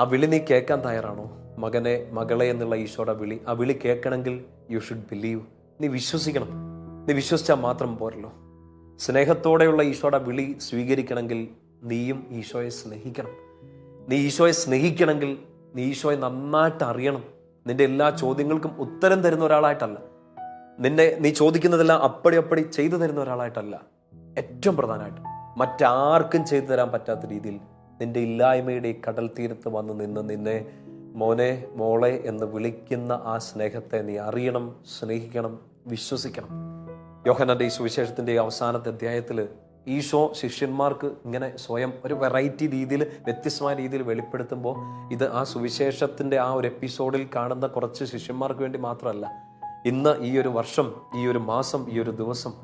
ആ വിളി നീ കേൾക്കാൻ തയ്യാറാണോ? മകനെ, മകളെ എന്നുള്ള ഈശോയുടെ വിളി, ആ വിളി കേൾക്കണമെങ്കിൽ യു ഷുഡ് ബിലീവ്. നീ വിശ്വസിക്കണം. നീ വിശ്വസിച്ചാൽ മാത്രം പോരല്ലോ. സ്നേഹത്തോടെയുള്ള ഈശോയുടെ വിളി സ്വീകരിക്കണമെങ്കിൽ നീയും ഈശോയെ സ്നേഹിക്കണം. നീ ഈശോയെ സ്നേഹിക്കണമെങ്കിൽ നീ ഈശോയെ നന്നായിട്ട് അറിയണം. നിന്റെ എല്ലാ ചോദ്യങ്ങൾക്കും ഉത്തരം തരുന്ന ഒരാളായിട്ടല്ല, നീ ചോദിക്കുന്നതെല്ലാം അപ്പടി ചെയ്തു തരുന്ന ഒരാളായിട്ടല്ല, ഏറ്റവും പ്രധാനമായിട്ട് മറ്റാർക്കും ചെയ്തു തരാൻ പറ്റാത്ത രീതിയിൽ നിന്റെ ഇല്ലായ്മയുടെ കടൽ തീരത്ത് വന്ന് നിന്നെ മോനെ, മോളെ എന്ന് വിളിക്കുന്ന ആ സ്നേഹത്തെ നീ അറിയണം, സ്നേഹിക്കണം, വിശ്വസിക്കണം. യോഹന്നാന്റെ ഈ സുവിശേഷത്തിന്റെ അവസാനത്തെ അധ്യായത്തിൽ ഈശോ ശിഷ്യന്മാർക്ക് ഇങ്ങനെ സ്വയം ഒരു വെറൈറ്റി രീതിയിൽ, വ്യത്യസ്തമായ രീതിയിൽ വെളിപ്പെടുത്തുമ്പോൾ, ഇത് ആ സുവിശേഷത്തിന്റെ ആ ഒരു എപ്പിസോഡിൽ കാണുന്ന കുറച്ച് ശിഷ്യന്മാർക്ക് വേണ്ടി മാത്രമല്ല, ഇന്ന് ഈ ഒരു വർഷം, ഈ ഒരു മാസം, ഈ ഒരു ദിവസം,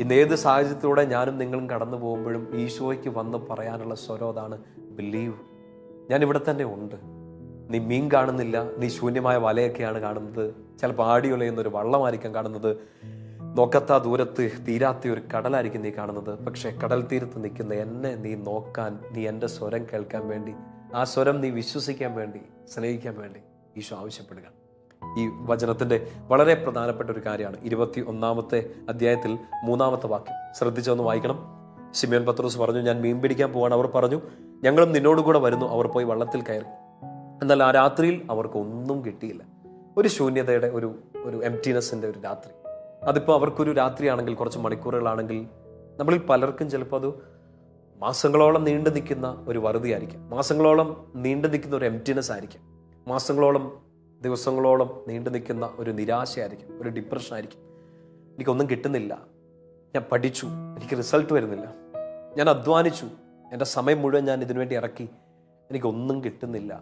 ഇന്ന് ഏത് സാഹചര്യത്തിലൂടെ ഞാനും നിങ്ങളും കടന്നു പോകുമ്പോഴും ഈശോയ്ക്ക് വന്ന് പറയാനുള്ള സ്വരം അതാണ്, ബിലീവ്. ഞാൻ ഇവിടെ തന്നെ ഉണ്ട്. നീ മീൻ കാണുന്നില്ല, നീ ശൂന്യമായ വലയൊക്കെയാണ് കാണുന്നത്, ചിലപ്പോൾ ആടിയുലയുന്നൊരു വള്ളമായിരിക്കാം കാണുന്നത്, നോക്കത്താ ദൂരത്ത് തീരാത്ത ഒരു കടലായിരിക്കും നീ കാണുന്നത്. പക്ഷെ കടൽ തീരത്ത് നിൽക്കുന്ന എന്നെ നീ നോക്കാൻ, നീ എൻ്റെ സ്വരം കേൾക്കാൻ വേണ്ടി, ആ സ്വരം നീ വിശ്വസിക്കാൻ വേണ്ടി, സ്നേഹിക്കാൻ വേണ്ടി ഈശോ ആവശ്യപ്പെടുക. ഈ വചനത്തിന്റെ വളരെ പ്രധാനപ്പെട്ട ഒരു കാര്യമാണ് 21-ാമത്തെ അധ്യായത്തിൽ 3-ാമത്തെ വാക്യം. ശ്രദ്ധിച്ചൊന്ന് വായിക്കണം. ശിമോൻ പത്രോസ് പറഞ്ഞു, ഞാൻ മീൻ പിടിക്കാൻ പോവാണ്. അവർ പറഞ്ഞു, ഞങ്ങളും നിന്നോടുകൂടെ വരുന്നു. അവർ പോയി വള്ളത്തിൽ കയറി. എന്നാൽ ആ രാത്രിയിൽ അവർക്ക് ഒന്നും കിട്ടിയില്ല. ഒരു ശൂന്യതയുടെ, ഒരു എംപ്റ്റിനെസ്സിന്റെ ഒരു രാത്രി. അതിപ്പോൾ അവർക്കൊരു രാത്രിയാണെങ്കിൽ, കുറച്ച് മണിക്കൂറുകളാണെങ്കിൽ, നമ്മളിൽ പലർക്കും ചിലപ്പോൾ അത് മാസങ്ങളോളം നീണ്ടു നിൽക്കുന്ന ഒരു വറുതിയായിരിക്കും, മാസങ്ങളോളം നീണ്ടു നിൽക്കുന്ന ഒരു എംപ്റ്റിനെസ് ആയിരിക്കും, മാസങ്ങളോളം, ദിവസങ്ങളോളം നീണ്ടു നിൽക്കുന്ന ഒരു നിരാശയായിരിക്കും, ഒരു ഡിപ്രഷൻ ആയിരിക്കും. എനിക്കൊന്നും കിട്ടുന്നില്ല, ഞാൻ പഠിച്ചു, എനിക്ക് റിസൾട്ട് വരുന്നില്ല, ഞാൻ അധ്വാനിച്ചു, എൻ്റെ സമയം മുഴുവൻ ഞാൻ ഇതിനുവേണ്ടി ഇറക്കി, എനിക്കൊന്നും കിട്ടുന്നില്ല.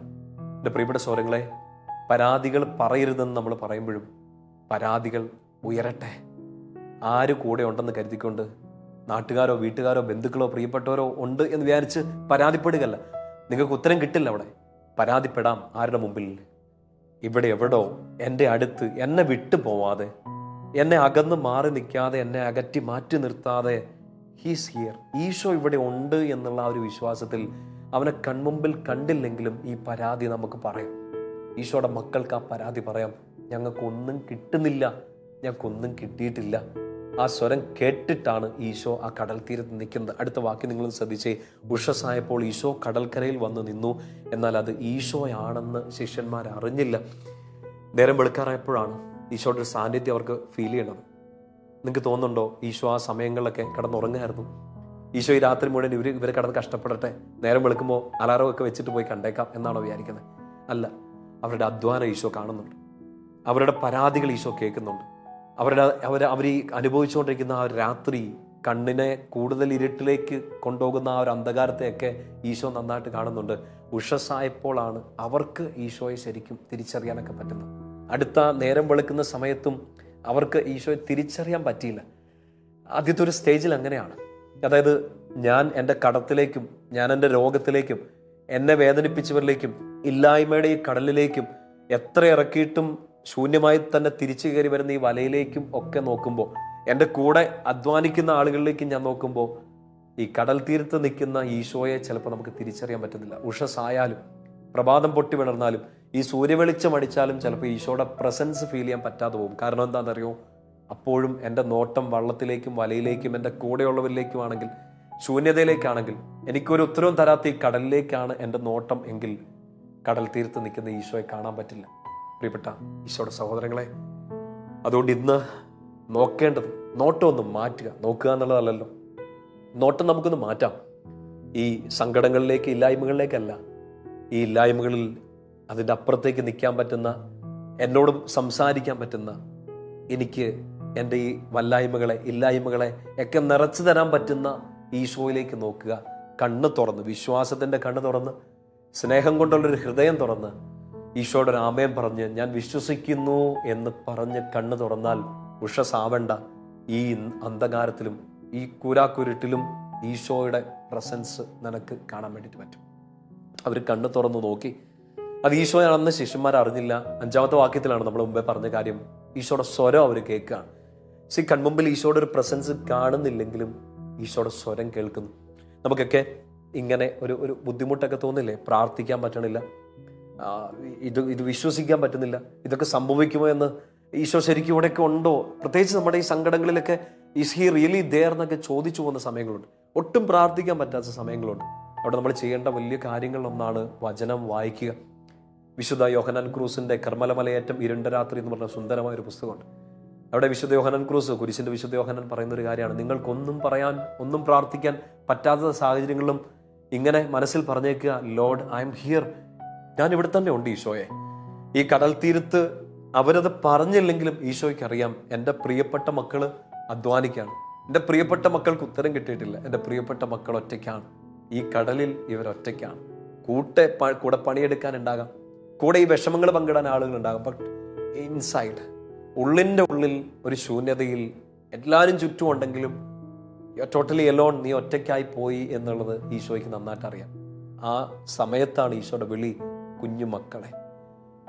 എൻ്റെ പ്രിയപ്പെട്ട സഹോദരങ്ങളെ, പരാതികൾ പറയരുതെന്ന് നമ്മൾ പറയുമ്പോഴും പരാതികൾ ഉയരട്ടെ. ആര് കൂടെ ഉണ്ടെന്ന് കരുതിക്കൊണ്ട് നാട്ടുകാരോ വീട്ടുകാരോ ബന്ധുക്കളോ പ്രിയപ്പെട്ടവരോ ഉണ്ട് എന്ന് വിചാരിച്ച് പരാതിപ്പെടുകയല്ല. നിങ്ങൾക്ക് ഉത്തരം കിട്ടില്ല അവിടെ. പരാതിപ്പെടാം ആരുടെ മുമ്പിൽ? ഇവിടെ എവിടോ എൻ്റെ അടുത്ത് എന്നെ വിട്ടു പോവാതെ, എന്നെ അകന്ന് മാറി നിൽക്കാതെ, എന്നെ അകറ്റി മാറ്റി നിർത്താതെ ഹീസ് ഹിയർ, ഈശോ ഇവിടെ ഉണ്ട് എന്നുള്ള ആ ഒരു വിശ്വാസത്തിൽ അവനെ കൺമുമ്പിൽ കണ്ടില്ലെങ്കിലും ഈ പരാതി നമുക്ക് പറയാം. ഈശോയുടെ മക്കൾക്ക് ആ പരാതി പറയാം. ഞങ്ങൾക്കൊന്നും കിട്ടുന്നില്ല, ഞങ്ങൾക്കൊന്നും കിട്ടിയിട്ടില്ല. ആ സ്വരം കേട്ടിട്ടാണ് ഈശോ ആ കടൽ തീരത്ത് നിൽക്കുന്നത്. അടുത്ത വാക്യം നിങ്ങൾ ശ്രദ്ധിച്ചേ. ഉഷസ്സായപ്പോൾ ഈശോ കടൽക്കരയിൽ വന്ന് നിന്നു, എന്നാൽ അത് ഈശോയാണെന്ന് ശിഷ്യന്മാർ അറിഞ്ഞില്ല. നേരം വെളുക്കാറായപ്പോഴാണ് ഈശോയുടെ ഒരു സാന്നിധ്യം അവർക്ക് ഫീൽ ചെയ്യണത്. നിങ്ങൾക്ക് തോന്നുന്നുണ്ടോ ഈശോ ആ സമയങ്ങളിലൊക്കെ കിടന്നുറങ്ങായിരുന്നു? ഈശോ ഈ രാത്രി മുഴുവൻ ഇവരെ കിടന്ന് കഷ്ടപ്പെടട്ടെ, നേരം വെളുക്കുമ്പോൾ അലാറമൊക്കെ വെച്ചിട്ട് പോയി കണ്ടേക്കാം എന്നാണോ വിചാരിക്കുന്നത്? അല്ല, അവരുടെ അധ്വാനം ഈശോ കാണുന്നുണ്ട്. അവരുടെ പരാതികൾ ഈശോ കേൾക്കുന്നുണ്ട്. അവർ ഈ അനുഭവിച്ചുകൊണ്ടിരിക്കുന്ന ആ ഒരു രാത്രി, കണ്ണിനെ കൂടുതൽ ഇരുട്ടിലേക്ക് കൊണ്ടുപോകുന്ന ആ ഒരു അന്ധകാരത്തെയൊക്കെ ഈശോ നന്നായിട്ട് കാണുന്നുണ്ട്. ഉഷസ്സായപ്പോഴാണ് അവർക്ക് ഈശോയെ ശരിക്കും തിരിച്ചറിയാനൊക്കെ പറ്റുന്നത്. അടുത്ത നേരം വെളുക്കുന്ന സമയത്തും അവർക്ക് ഈശോയെ തിരിച്ചറിയാൻ പറ്റിയില്ല. ആദ്യത്തെ ഒരു സ്റ്റേജിൽ അങ്ങനെയാണ്. അതായത് ഞാൻ എൻ്റെ കടത്തിലേക്കും, ഞാൻ എൻ്റെ രോഗത്തിലേക്കും, എന്നെ വേദനിപ്പിച്ചവരിലേക്കും, ഇല്ലായ്മയുടെ ഈ കടലിലേക്കും എത്ര ഇറക്കിയിട്ടും ശൂന്യമായി തന്നെ തിരിച്ചു കയറി വരുന്ന ഈ വലയിലേക്കും ഒക്കെ നോക്കുമ്പോൾ, എൻ്റെ കൂടെ അധ്വാനിക്കുന്ന ആളുകളിലേക്കും ഞാൻ നോക്കുമ്പോൾ, ഈ കടൽ തീരത്ത് നിൽക്കുന്ന ഈശോയെ ചിലപ്പോൾ നമുക്ക് തിരിച്ചറിയാൻ പറ്റുന്നില്ല. ഉഷസ്സായാലും പ്രഭാതം പൊട്ടി വിളർന്നാലും ഈ സൂര്യവെളിച്ചം അടിച്ചാലും ചിലപ്പോൾ ഈശോയുടെ പ്രസൻസ് ഫീൽ ചെയ്യാൻ പറ്റാതെ പോകും. കാരണം എന്താണെന്നറിയോ? അപ്പോഴും എൻ്റെ നോട്ടം വള്ളത്തിലേക്കും വലയിലേക്കും എൻ്റെ കൂടെയുള്ളവരിലേക്കുമാണെങ്കിൽ, ശൂന്യതയിലേക്കാണെങ്കിൽ, എനിക്കൊരു ഉത്തരവും തരാത്ത ഈ കടലിലേക്കാണ് എൻ്റെ നോട്ടം എങ്കിൽ കടൽ തീരത്ത് നിൽക്കുന്ന ഈശോയെ കാണാൻ പറ്റില്ല. പ്രിയപ്പെട്ട ഈശോയുടെ സഹോദരങ്ങളെ, അതുകൊണ്ട് ഇന്ന് നോക്കേണ്ടത് നോട്ടം ഒന്ന് മാറ്റുക. നോക്കുക എന്നുള്ളതല്ലല്ലോ, നോട്ടം നമുക്കൊന്ന് മാറ്റാം. ഈ സങ്കടങ്ങളിലേക്ക്, ഇല്ലായ്മകളിലേക്കല്ല, ഈ ഇല്ലായ്മകളിൽ അതിൻ്റെ അപ്പുറത്തേക്ക് നിൽക്കാൻ പറ്റുന്ന, എന്നോട് സംസാരിക്കാൻ പറ്റുന്ന, എനിക്ക് എൻ്റെ ഈ വല്ലായ്മകളെ, ഇല്ലായ്മകളെ ഒക്കെ നിറച്ചു തരാൻ പറ്റുന്ന ഈശോയിലേക്ക് നോക്കുക. കണ്ണ് തുറന്ന്, വിശ്വാസത്തിൻ്റെ കണ്ണ് തുറന്ന്, സ്നേഹം കൊണ്ടുള്ളൊരു ഹൃദയം തുറന്ന്, ഈശോയുടെ ഒരു ആമേൻ പറഞ്ഞ് ഞാൻ വിശ്വസിക്കുന്നു എന്ന് പറഞ്ഞ് കണ്ണ് തുറന്നാൽ ഉഷസാവണ്ട ഈ അന്ധകാരത്തിലും ഈ കൂരാക്കുരുട്ടിലും ഈശോയുടെ പ്രസൻസ് നിനക്ക് കാണാൻ വേണ്ടിയിട്ട് പറ്റും. അവർ കണ്ണ് തുറന്ന് നോക്കി. അത് ഈശോയാണെന്ന് ശിഷ്യന്മാർ അറിഞ്ഞില്ല. 5-ാമത്തെ വാക്യത്തിലാണ് നമ്മൾ മുമ്പേ പറഞ്ഞ കാര്യം. ഈശോയുടെ സ്വരം അവർ കേൾക്കുകയാണ്. കൺമുമ്പിൽ ഈശോയുടെ ഒരു പ്രസൻസ് കാണുന്നില്ലെങ്കിലും ഈശോയുടെ സ്വരം കേൾക്കുന്നു. നമുക്കൊക്കെ ഇങ്ങനെ ഒരു ബുദ്ധിമുട്ടൊക്കെ തോന്നില്ലേ? പ്രാർത്ഥിക്കാൻ പറ്റണില്ല, ഇത് വിശ്വസിക്കാൻ പറ്റുന്നില്ല, ഇതൊക്കെ സംഭവിക്കുമോ എന്ന്, ഈശോ ശരിക്കും ഇവിടെയൊക്കെ ഉണ്ടോ, പ്രത്യേകിച്ച് നമ്മുടെ ഈ സങ്കടങ്ങളിലൊക്കെ ഈസ് ഹി റിയലി ദേർ എന്നൊക്കെ ചോദിച്ചു പോകുന്ന സമയങ്ങളുണ്ട്. ഒട്ടും പ്രാർത്ഥിക്കാൻ പറ്റാത്ത സമയങ്ങളുണ്ട്. അവിടെ നമ്മൾ ചെയ്യേണ്ട വലിയ കാര്യങ്ങളിലൊന്നാണ് വചനം വായിക്കുക. വിശുദ്ധ യോഹന്നാൻ ക്രൂസിന്റെ കർമ്മലമലയേറ്റം ഇരുണ്ട രാത്രി എന്ന് പറഞ്ഞ സുന്ദരമായ ഒരു പുസ്തകമുണ്ട്. അവിടെ വിശുദ്ധ യോഹന്നാൻ ക്രൂസ്, കുരിശിന്റെ വിശുദ്ധ യോഹന്നാൻ പറയുന്ന ഒരു കാര്യമാണ്, നിങ്ങൾക്കൊന്നും പറയാൻ, ഒന്നും പ്രാർത്ഥിക്കാൻ പറ്റാത്ത സാഹചര്യങ്ങളിലും ഇങ്ങനെ മനസ്സിൽ പറഞ്ഞേക്കുക, ലോർഡ് ഐ എം ഹിയർ, ഞാൻ ഇവിടെ തന്നെ ഉണ്ട് ഈശോയെ. ഈ കടൽ തീരത്ത് അവരത് പറഞ്ഞില്ലെങ്കിലും ഈശോയ്ക്ക് അറിയാം, എൻ്റെ പ്രിയപ്പെട്ട മക്കള് അധ്വാനിക്കാണ്, എൻ്റെ പ്രിയപ്പെട്ട മക്കൾക്ക് ഉത്തരം കിട്ടിയിട്ടില്ല, എൻ്റെ പ്രിയപ്പെട്ട മക്കൾ ഒറ്റയ്ക്കാണ്, ഈ കടലിൽ ഇവരൊറ്റയ്ക്കാണ്. കൂടെ പണിയെടുക്കാൻ ഉണ്ടാകാം, കൂടെ ഈ വിഷമങ്ങൾ പങ്കിടാൻ ആളുകൾ ഉണ്ടാകാം. ബട്ട് ഇൻസൈഡ്, ഉള്ളിൻ്റെ ഉള്ളിൽ ഒരു ശൂന്യതയിൽ എല്ലാവരും ചുറ്റും ഉണ്ടെങ്കിലും ടോട്ടലി എലോൺ, നീ ഒറ്റയ്ക്കായി പോയി എന്നുള്ളത് ഈശോയ്ക്ക് നന്നായിട്ട് അറിയാം. ആ സമയത്താണ് ഈശോയുടെ വിളി, കുഞ്ഞു മക്കളെ.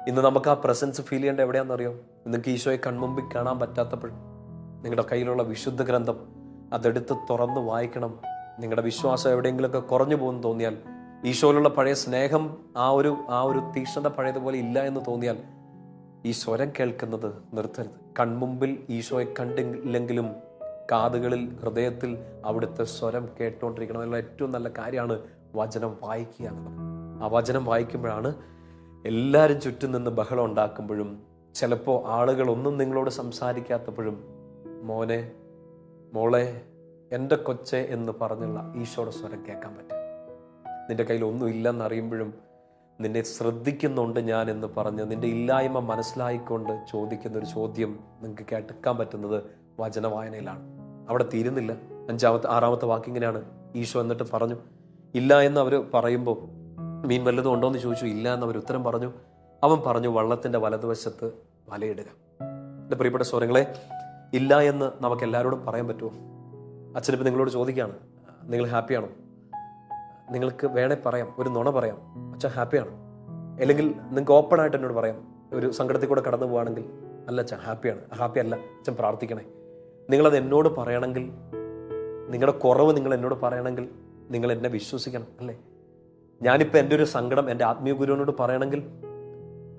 ഇന്ന് നമുക്ക് ആ പ്രസൻസ് ഫീൽ ചെയ്യേണ്ട എവിടെയാണെന്നറിയോ? നിങ്ങൾക്ക് ഈശോയെ കൺമുമ്പിൽ കാണാൻ പറ്റാത്തപ്പോൾ നിങ്ങളുടെ കയ്യിലുള്ള വിശുദ്ധ ഗ്രന്ഥം അതെടുത്ത് തുറന്ന് വായിക്കണം. നിങ്ങളുടെ വിശ്വാസം എവിടെയെങ്കിലുമൊക്കെ കുറഞ്ഞു പോകുന്നു തോന്നിയാൽ, ഈശോയിലുള്ള പഴയ സ്നേഹം ആ ഒരു തീക്ഷ്ണത പഴയതുപോലെ ഇല്ല എന്ന് തോന്നിയാൽ, ഈ സ്വരം കേൾക്കുന്നത് നിർത്തരുത്. കൺമുമ്പിൽ ഈശോയെ കണ്ടില്ലെങ്കിലും കാതുകളിൽ, ഹൃദയത്തിൽ അവിടുത്തെ സ്വരം കേട്ടുകൊണ്ടിരിക്കണം. എന്നുള്ള ഏറ്റവും നല്ല കാര്യമാണ് വചനം വായിക്കുക എന്നുള്ളത്. ആ വചനം വായിക്കുമ്പോഴാണ് എല്ലാവരും ചുറ്റും നിന്ന് ബഹളം ഉണ്ടാക്കുമ്പോഴും, ചിലപ്പോൾ ആളുകളൊന്നും നിങ്ങളോട് സംസാരിക്കാത്തപ്പോഴും, മോനെ, മോളെ, എൻ്റെ കൊച്ചെ എന്ന് പറഞ്ഞുള്ള ഈശോയുടെ സ്വരം കേൾക്കാൻ പറ്റും. നിന്റെ കയ്യിൽ ഒന്നും ഇല്ലെന്നറിയുമ്പോഴും നിന്നെ ശ്രദ്ധിക്കുന്നുണ്ട് ഞാൻ എന്ന് പറഞ്ഞ് നിന്റെ ഇല്ലായ്മ മനസ്സിലായിക്കൊണ്ട് ചോദിക്കുന്ന ഒരു ചോദ്യം നിങ്ങൾക്ക് കേൾക്കാൻ പറ്റുന്നത് വചന വായനയിലാണ്. അവിടെ തീരുന്നില്ല. 6-ാമത്തെ വാക്കിങ്ങനെയാണ്. ഈശോ എന്നിട്ട് പറഞ്ഞു, ഇല്ല എന്ന് അവർ പറയുമ്പോൾ, മീൻ വല്ലതും ഉണ്ടോ എന്ന് ചോദിച്ചു. ഇല്ല എന്ന് അവർ ഉത്തരം പറഞ്ഞു. അവൻ പറഞ്ഞു, വള്ളത്തിൻ്റെ വലതുവശത്ത് വലയിടുക. എൻ്റെ പ്രിയപ്പെട്ട സ്വരങ്ങളെ, ഇല്ല എന്ന് നമുക്ക് എല്ലാവരോടും പറയാൻ പറ്റുമോ? അച്ഛനിപ്പോൾ നിങ്ങളോട് ചോദിക്കുകയാണ്, നിങ്ങൾ ഹാപ്പിയാണോ? നിങ്ങൾക്ക് വേണേ പറയാം, ഒരു നുണ പറയാം, അച്ഛൻ ഹാപ്പിയാണ്. അല്ലെങ്കിൽ നിങ്ങൾക്ക് ഓപ്പണായിട്ട് എന്നോട് പറയാം, ഒരു സങ്കടത്തിൽ കൂടെ കടന്നു പോവുകയാണെങ്കിൽ, അല്ല അച്ഛൻ ഹാപ്പിയാണ്. ഹാപ്പി അല്ല അച്ഛൻ, പ്രാർത്ഥിക്കണേ. നിങ്ങളത് എന്നോട് പറയണമെങ്കിൽ, നിങ്ങളുടെ കുറവ് നിങ്ങൾ എന്നോട് പറയണമെങ്കിൽ നിങ്ങൾ എന്നെ വിശ്വസിക്കണം, അല്ലേ? ഞാനിപ്പോൾ എൻ്റെ ഒരു സങ്കടം എൻ്റെ ആത്മീയ ഗുരുവിനോട് പറയണമെങ്കിൽ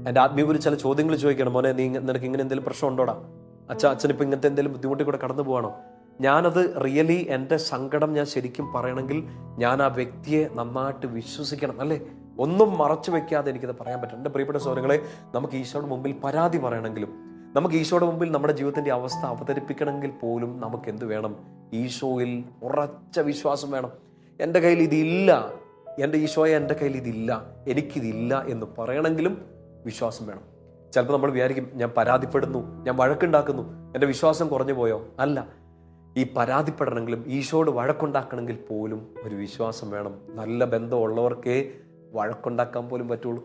എൻ്റെ ആത്മീയ ഗുരു ചില ചോദ്യങ്ങൾ ചോദിക്കണം. മോനെ, നിനക്ക് ഇങ്ങനെ എന്തെങ്കിലും പ്രശ്നം ഉണ്ടോടാ? അച്ഛനിപ്പോൾ ഇങ്ങനത്തെ എന്തെങ്കിലും ബുദ്ധിമുട്ടിൽ കൂടെ കടന്നു പോവാണോ? ഞാനത് റിയലി എൻ്റെ സങ്കടം ഞാൻ ശരിക്കും പറയണമെങ്കിൽ ഞാൻ ആ വ്യക്തിയെ നന്നായിട്ട് വിശ്വസിക്കണം, അല്ലേ? ഒന്നും മറച്ചു വെക്കാതെ എനിക്കത് പറയാൻ പറ്റും. എൻ്റെ പ്രിയപ്പെട്ട സഹോദരങ്ങളെ, നമുക്ക് ഈശോയുടെ മുമ്പിൽ പരാതി പറയണമെങ്കിലും, നമുക്ക് ഈശോയുടെ മുമ്പിൽ നമ്മുടെ ജീവിതത്തിൻ്റെ അവസ്ഥ അവതരിപ്പിക്കണമെങ്കിൽ പോലും നമുക്ക് എന്ത് വേണം? ഈശോയിൽ ഉറച്ച വിശ്വാസം വേണം. എൻ്റെ കയ്യിൽ ഇതില്ല, എൻ്റെ ഈശോയെ എൻ്റെ കയ്യിൽ ഇതില്ല, എനിക്കിതില്ല എന്ന് പറയണമെങ്കിലും വിശ്വാസം വേണം. ചിലപ്പോൾ നമ്മൾ വിചാരിക്കും, ഞാൻ പരാതിപ്പെടുന്നു, ഞാൻ വഴക്കുണ്ടാക്കുന്നു, എൻ്റെ വിശ്വാസം കുറഞ്ഞു പോയോ? അല്ല, ഈ പരാതിപ്പെടണമെങ്കിലും ഈശോയോട് വഴക്കുണ്ടാക്കണമെങ്കിൽ പോലും ഒരു വിശ്വാസം വേണം. നല്ല ബന്ധമുള്ളവർക്കേ വഴക്കുണ്ടാക്കാൻ പോലും പറ്റുള്ളൂ.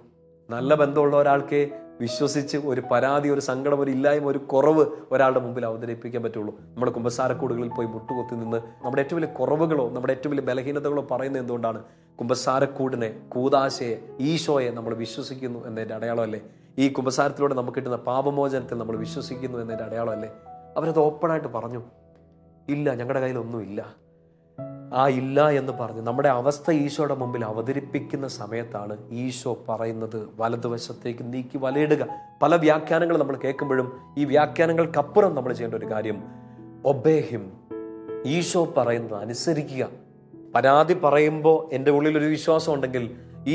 നല്ല ബന്ധമുള്ള ഒരാൾക്കേ വിശ്വസിച്ച് ഒരു പരാതി, ഒരു സങ്കടം, ഒരു ഇല്ലായ്മ, ഒരു കുറവ് ഒരാളുടെ മുമ്പിൽ അവതരിപ്പിക്കാൻ പറ്റുള്ളൂ. നമ്മുടെ കുമ്പസാരക്കൂടുകളിൽ പോയി മുട്ടുകൊത്തി നിന്ന് നമ്മുടെ ഏറ്റവും വലിയ കുറവുകളോ നമ്മുടെ ഏറ്റവും വലിയ ബലഹീനതകളോ പറയുന്നത് എന്തുകൊണ്ടാണ്? കുമ്പസാരക്കൂടിനെ, കൂദാശയെ, ഈശോയെ നമ്മൾ വിശ്വസിക്കുന്നു എന്നതിൻ്റെ അടയാളമല്ലേ? ഈ കുമ്പസാരത്തിലൂടെ നമുക്ക് കിട്ടുന്ന പാപമോചനത്തിൽ നമ്മൾ വിശ്വസിക്കുന്നു എന്നതിൻ്റെ അടയാളമല്ലേ? അവരത് ഓപ്പണായിട്ട് പറഞ്ഞു, ഇല്ല, ഞങ്ങളുടെ കയ്യിലൊന്നുമില്ല. ആ ഇല്ല എന്ന് പറഞ്ഞ് നമ്മുടെ അവസ്ഥ ഈശോയുടെ മുമ്പിൽ അവതരിപ്പിക്കുന്ന സമയത്താണ് ഈശോ പറയുന്നത്, വലതുവശത്തേക്ക് നീക്കി വലയിടുക. പല വ്യാഖ്യാനങ്ങൾ നമ്മൾ കേൾക്കുമ്പോഴും ഈ വ്യാഖ്യാനങ്ങൾക്കപ്പുറം നമ്മൾ ചെയ്യേണ്ട ഒരു കാര്യം, ഒബേ ഹിം, ഈശോ പറയുന്നത് അനുസരിക്കുക. പരാതി പറയുമ്പോൾ എൻ്റെ ഉള്ളിലൊരു വിശ്വാസം ഉണ്ടെങ്കിൽ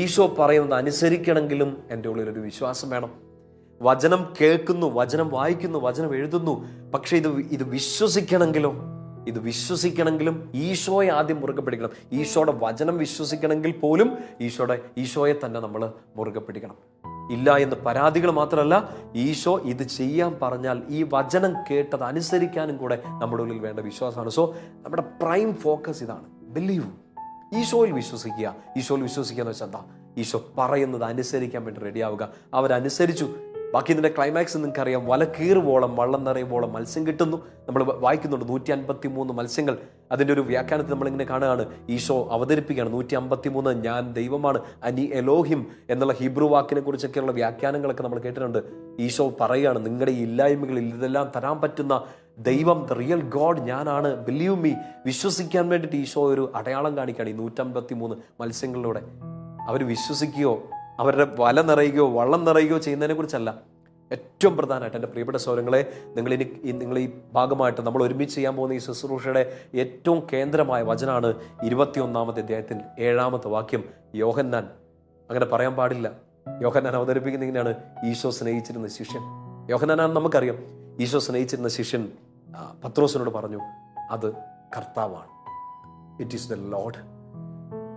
ഈശോ പറയുന്നത് അനുസരിക്കണമെങ്കിലും എൻ്റെ ഉള്ളിലൊരു വിശ്വാസം വേണം. വചനം കേൾക്കുന്നു, വചനം വായിക്കുന്നു, വചനം എഴുതുന്നു, പക്ഷെ ഇത് വിശ്വസിക്കണമെങ്കിലും ഈശോയെ ആദ്യം മുറുകെ പിടിക്കണം. ഈശോയുടെ വചനം വിശ്വസിക്കണമെങ്കിൽ പോലും ഈശോയെ തന്നെ നമ്മൾ മുറുകെ പിടിക്കണം. ഇല്ല എന്ന് പരാതികൾ മാത്രമല്ല, ഈശോ ഇത് ചെയ്യാൻ പറഞ്ഞാൽ ഈ വചനം കേട്ടത് അനുസരിക്കാനും കൂടെ നമ്മുടെ ഉള്ളിൽ വേണ്ട വിശ്വാസമാണ്. സോ നമ്മുടെ പ്രൈം ഫോക്കസ് ഇതാണ്, ബിലീവ്. ഈശോയിൽ വിശ്വസിക്കുക. ഈശോയിൽ വിശ്വസിക്കുക എന്ന് വെച്ചാൽ എന്താ? ഈശോ പറയുന്നത് അനുസരിക്കാൻ വേണ്ടി റെഡിയാവുക. അവരനുസരിച്ചു. ബാക്കി ഇതിൻ്റെ ക്ലൈമാക്സ് നിങ്ങൾക്കറിയാം. വല കീറുവോളം, വള്ളം നിറയുവോളം മത്സ്യം കിട്ടുന്നു. നമ്മൾ വായിക്കുന്നുണ്ട് 153 മത്സ്യങ്ങൾ. അതിൻ്റെ ഒരു വ്യാഖ്യാനത്തിൽ നമ്മളിങ്ങനെ കാണുകയാണ്, ഈശോ അവതരിപ്പിക്കുകയാണ് 153 ഞാൻ ദൈവമാണ്, അനി എലോഹിം എന്നുള്ള ഹീബ്രു വാക്കിനെ കുറിച്ചൊക്കെയുള്ള വ്യാഖ്യാനങ്ങളൊക്കെ നമ്മൾ കേട്ടിട്ടുണ്ട്. ഈശോ പറയുകയാണ്, നിങ്ങളുടെ ഈ ഇല്ലായ്മകളിൽ ഇതെല്ലാം തരാൻ പറ്റുന്ന ദൈവം, ദ റിയൽ ഗോഡ് ഞാനാണ്, ബിലീവ് മീ. വിശ്വസിക്കാൻ വേണ്ടിയിട്ട് ഈശോ ഒരു അടയാളം കാണിക്കുകയാണ് ഈ 153 മത്സ്യങ്ങളിലൂടെ. അവർ വിശ്വസിക്കുകയോ അവരുടെ വല നിറയുകയോ വള്ളം നിറയുകയോ ചെയ്യുന്നതിനെ കുറിച്ചല്ല. ഏറ്റവും പ്രധാനമായിട്ട് എൻ്റെ പ്രിയപ്പെട്ട സഹോദരങ്ങളെ, നിങ്ങൾ ഈ ഭാഗമായിട്ട് നമ്മൾ ഒരുമിച്ച് ചെയ്യാൻ പോകുന്ന ഈ ശുശ്രൂഷയുടെ ഏറ്റവും കേന്ദ്രമായ വചനമാണ് 21-ാമത്തെ അധ്യായത്തിൽ 7-ാമത്തെ വാക്യം. യോഹന്നാൻ, അങ്ങനെ പറയാൻ പാടില്ല, യോഹന്നാൻ അവതരിപ്പിക്കുന്ന ഇങ്ങനെയാണ്, ഈശോ സ്നേഹിച്ചിരുന്ന ശിഷ്യൻ. യോഹന്നാനാണെന്ന് നമുക്കറിയാം. ഈശോ സ്നേഹിച്ചിരുന്ന ശിഷ്യൻ പത്രോസിനോട് പറഞ്ഞു, അത് കർത്താവാണ്. It is the Lord.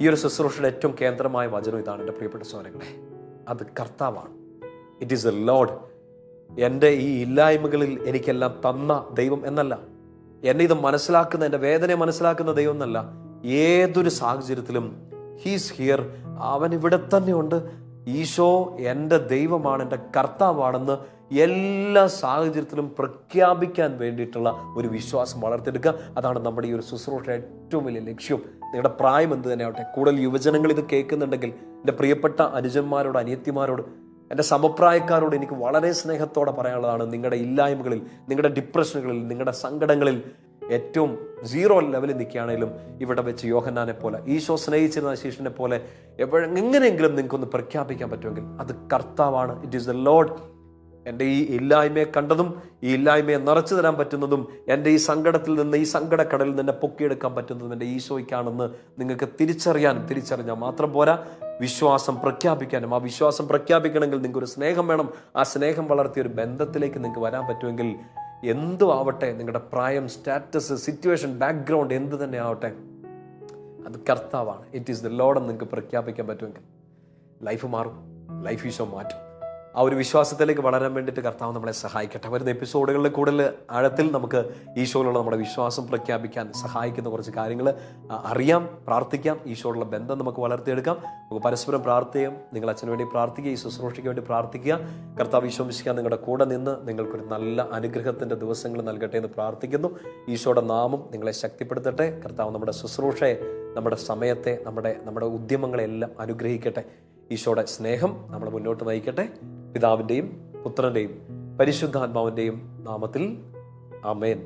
ഈ ഒരു ശുശ്രൂഷയുടെ ഏറ്റവും കേന്ദ്രമായ വചനം ഇതാണ് എൻ്റെ പ്രിയപ്പെട്ട സഹോദരങ്ങളെ, അത് കർത്താവാണ്. It is the Lord. എൻ്റെ ഈ ഇല്ലായ്മകളിൽ എനിക്കെല്ലാം തന്ന ദൈവം എന്നല്ല, എന്നെ ഇത് മനസ്സിലാക്കുന്ന, എൻ്റെ വേദനയെ മനസ്സിലാക്കുന്ന ദൈവം എന്നല്ല. ഏതൊരു സാഹചര്യത്തിലും ഹീസ് ഹിയർ, അവൻ ഇവിടെ തന്നെയുണ്ട്. ഈശോ എൻ്റെ ദൈവമാണ്, എൻ്റെ കർത്താവാണെന്ന് എല്ലാ സാഹചര്യത്തിലും പ്രഖ്യാപിക്കാൻ വേണ്ടിയിട്ടുള്ള ഒരു വിശ്വാസം വളർത്തിയെടുക്കുക. അതാണ് നമ്മുടെ ഈ ഒരു ശുശ്രൂഷ ഏറ്റവും വലിയ ലക്ഷ്യം. നിങ്ങളുടെ പ്രായം എന്ത് തന്നെ ആവട്ടെ, കൂടുതൽ യുവജനങ്ങൾ ഇത് കേൾക്കുന്നുണ്ടെങ്കിൽ എൻ്റെ പ്രിയപ്പെട്ട അനുജന്മാരോട്, അനിയത്തിമാരോട്, എൻ്റെ സമപ്രായക്കാരോട് എനിക്ക് വളരെ സ്നേഹത്തോടെ പറയാനുള്ളതാണ്, നിങ്ങളുടെ ഇല്ലായ്മകളിൽ, നിങ്ങളുടെ ഡിപ്രഷനുകളിൽ, നിങ്ങളുടെ സങ്കടങ്ങളിൽ ഏറ്റവും 0 ലെവലിൽ നിൽക്കുകയാണെങ്കിലും ഇവിടെ വെച്ച് യോഹന്നാനെ പോലെ, ഈശോ സ്നേഹിച്ചിരുന്ന ശിഷ്യനെ പോലെ എങ്ങനെയെങ്കിലും നിങ്ങൾക്കൊന്ന് പ്രഖ്യാപിക്കാൻ പറ്റുമെങ്കിൽ അത് കർത്താവാണ്. It is the Lord. എൻ്റെ ഈ ഇല്ലായ്മയെ കണ്ടതും ഈ ഇല്ലായ്മയെ നിറച്ചു തരാൻ പറ്റുന്നതും എൻ്റെ ഈ സങ്കടത്തിൽ നിന്ന്, ഈ സങ്കടക്കടലിൽ നിന്ന് പൊക്കിയെടുക്കാൻ പറ്റുന്നതും എൻ്റെ ഈശോയ്ക്കാണെന്ന് നിങ്ങൾക്ക് തിരിച്ചറിഞ്ഞാൽ മാത്രം പോരാ, വിശ്വാസം പ്രഖ്യാപിക്കാനും. ആ വിശ്വാസം പ്രഖ്യാപിക്കണമെങ്കിൽ നിങ്ങൾക്കൊരു സ്നേഹം വേണം. ആ സ്നേഹം വളർത്തിയ ഒരു ബന്ധത്തിലേക്ക് നിങ്ങൾക്ക് വരാൻ പറ്റുമെങ്കിൽ എന്തു ആവട്ടെ, നിങ്ങളുടെ പ്രായം, സ്റ്റാറ്റസ്, സിറ്റുവേഷൻ, ബാക്ക്ഗ്രൗണ്ട് എന്ത് തന്നെ ആവട്ടെ, അത് കർത്താവാണ്. ഇറ്റ് ഈസ് ദ ലോർഡ് എന്ന് നിങ്ങൾക്ക് പ്രഖ്യാപിക്കാൻ പറ്റുമെങ്കിൽ ലൈഫ് മാറും, ലൈഫ് ഈശോ മാറ്റും. ആ ഒരു വിശ്വാസത്തിലേക്ക് വളരാൻ വേണ്ടിയിട്ട് കർത്താവ് നമ്മളെ സഹായിക്കട്ടെ. വരുന്ന എപ്പിസോഡുകളിൽ കൂടുതൽ ആഴത്തിൽ നമുക്ക് ഈശോയിലുള്ള നമ്മുടെ വിശ്വാസം പ്രഖ്യാപിക്കാൻ സഹായിക്കുന്ന കുറച്ച് കാര്യങ്ങൾ അറിയാം, പ്രാർത്ഥിക്കാം. ഈശോയുള്ള ബന്ധം നമുക്ക് വളർത്തിയെടുക്കാം. നമുക്ക് പരസ്പരം പ്രാർത്ഥിക്കാം. നിങ്ങൾ അച്ഛന് വേണ്ടി പ്രാർത്ഥിക്കുക, ഈ ശുശ്രൂഷയ്ക്ക് വേണ്ടി പ്രാർത്ഥിക്കുക. കർത്താവ് ഈശോമിശിഹാ നിങ്ങളുടെ കൂടെ നിന്ന് നിങ്ങൾക്കൊരു നല്ല അനുഗ്രഹത്തിൻ്റെ ദിവസങ്ങൾ നൽകട്ടെ എന്ന് പ്രാർത്ഥിക്കുന്നു. ഈശോയുടെ നാമം നിങ്ങളെ ശക്തിപ്പെടുത്തട്ടെ. കർത്താവ് നമ്മുടെ ശുശ്രൂഷയെ, നമ്മുടെ സമയത്തെ, നമ്മുടെ ഉദ്യമങ്ങളെല്ലാം അനുഗ്രഹിക്കട്ടെ. ഈശോയുടെ സ്നേഹം നമ്മളെ മുന്നോട്ട് നയിക്കട്ടെ. പിതാവിൻ്റെയും പുത്രൻ്റെയും പരിശുദ്ധാത്മാവിൻ്റെയും നാമത്തിൽ ആമേൻ.